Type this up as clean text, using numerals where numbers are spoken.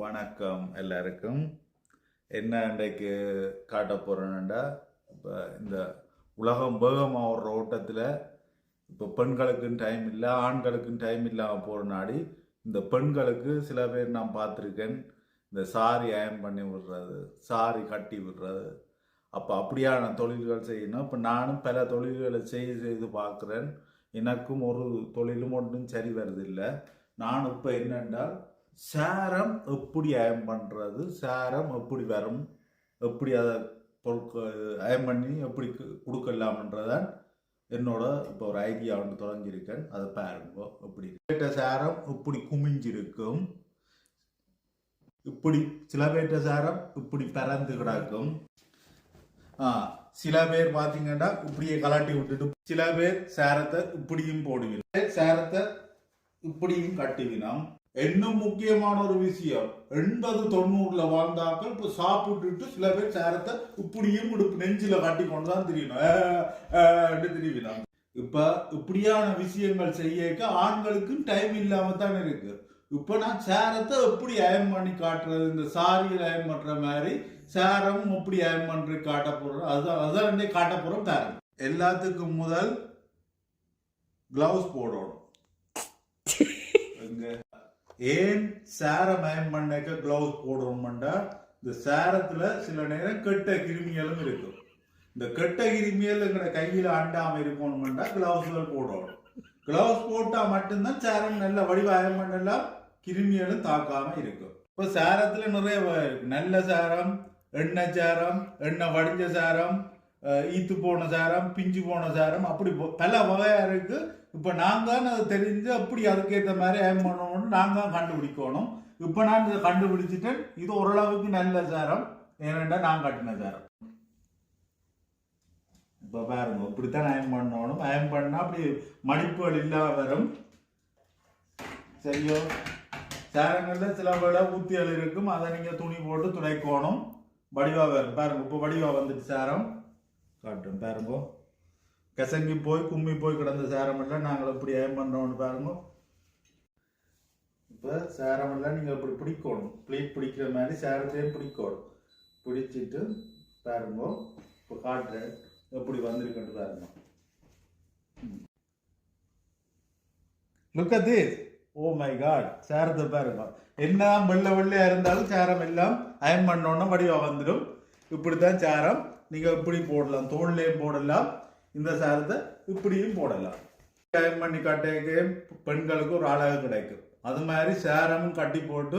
வணக்கம் எல்லாருக்கும். என்ன இன்றைக்கு காட்ட போகிறேன்னா, இப்போ இந்த உலகம் வேகமாக ஒரு ஓட்டத்தில் இப்போ பெண்களுக்குன்னு டைம் இல்லை, ஆண்களுக்குன்னு டைம் இல்லாமல் போகிற நாடி இந்த பெண்களுக்கு சில பேர் நான் பார்த்துருக்கேன், இந்த சாரி அயன் பண்ணி விடுறது, சாரி கட்டி விடுறது. அப்போ அப்படியான தொழில்கள் செய்யணும். இப்போ நானும் பல தொழில்களை செய்து பார்க்குறேன். எனக்கும் ஒரு தொழிலும் ஒன்றும் சரி வருதில்லை. நான் இப்போ என்னென்றால் சேரம் எப்படி அயம் பண்ணுறது, சேரம் எப்படி வரும், எப்படி அதை பொருட்கள் அயம் பண்ணி எப்படி கொடுக்கலாம்ன்றதான் என்னோட இப்போ ஒரு ஐடியா ஒன்று தொடங்கியிருக்கேன். அதை பாருங்க. எப்படி சேரம் இப்படி குமிஞ்சிருக்கும், இப்படி சில பேர்ட்ட சேரம் இப்படி பறந்து கிடக்கும். சில பேர் பார்த்தீங்கன்னா இப்படியே கலாட்டி விட்டுட்டு சில பேர் சேரத்தை இப்படியும் போடுவீங்க, சேரத்தை இப்படியும் கட்டுவினோம். இன்னும் முக்கியமான ஒரு விஷயம், 80-90 வாழ்ந்தாக்கள் இப்போ சாப்பிட்டுட்டு சில பேர் சேரத்தை இப்படியும் நெஞ்சில கட்டி கொண்டுதான் திரிவினோம். இப்ப இப்படியான விஷயங்கள் செய்ய ஆண்களுக்கும் டைம் இல்லாம தான் இருக்கு. இப்ப நான் சேரத்தை எப்படி அயம் பண்ணி காட்டுறது, இந்த சாரியில் அயம் பண்ற மாதிரி சேரம் எப்படி அயம் பண்ணி காட்ட போறோம், அதான் காட்ட போறோம். தரம் எல்லாத்துக்கும் முதல் கிளவுஸ் போடணும். ஏன் சேரம் அயம் பண்ணக்க கிளவுஸ் போடுறோம்னா, இந்த சேரத்துல சில நேரம் கெட்ட கிருமிகளும் இருக்கும். இந்த கெட்ட கிருமிகள் எங்கட கையில அண்டாம இருக்கணும்னா கிளவுஸ்கள் போடணும். கிளவுஸ் போட்டா மட்டும்தான் சேரம் நல்ல வடிவ அயம் பண்ணலாம், கிருமிகளும் தாக்காம இருக்கும். இப்ப சேரத்துல நிறைய இருக்கு. நல்ல சேரம், எண்ணெய் சேரம், எண்ணெய் வடிஞ்ச சேரம், ஈத்து போன சேரம், பிஞ்சு போன சேரம், அப்படி பல வகையா இருக்கு. இப்ப நாங்க அதை தெரிஞ்சு அப்படி அதுக்கேற்ற மாதிரி அயம் பண்ணணும்னு நாங்க கண்டுபிடிக்கணும். இப்ப நான் இதை கண்டுபிடிச்சிட்டேன். இது ஓரளவுக்கு நல்ல சேரம், ஏனென்றா நான் கட்டின சேரம். இப்ப பாருங்க, இப்படித்தான் அயம் பண்ணணும். அயம் பண்ணா அப்படி மடிப்புகள் இல்லாம வரும். சரியோ? சேரங்கள்ல சில வேலை ஊத்தியல் இருக்கும், அதை நீங்க துணி போட்டு துடைக்கணும். வடிவா வரும். பாருங்க, இப்ப வடிவா வந்துட்டு சேரம் காட்டும். பாருங்க, கசங்கி போய் கும்மி போய் கிடந்த சேரம் எல்லாம் நாங்கள் எப்படி அயம் பண்றோம்னு பாருங்க. இப்ப சேரம் எல்லாம் நீங்க இப்படி பிடிக்கணும், பிளேட் பிடிக்கிற மாதிரி சேரத்தையும் பிடிக்கணும். பிடிச்சிட்டு பாருங்க, இப்ப காட்டுறேன் எப்படி வந்திருக்குன்னு பாருங்க. Look at this. Oh my god, சேரத்தை பாருங்க. என்ன வெள்ளையா இருந்தாலும் சேரம் எல்லாம் அயம் பண்ணோன்னா வடிவா வந்துடும். இப்படித்தான் சேரம் நீங்க இப்படி போடலாம், தோல்லையும் போடலாம், இந்த சேரத்தை இப்படியும் போடலாம். அயம் பண்ணி கட்டைக்கு பெண்களுக்கு ஒரு அழகு கிடைக்கும். அது மாதிரி சேரமும் கட்டி போட்டு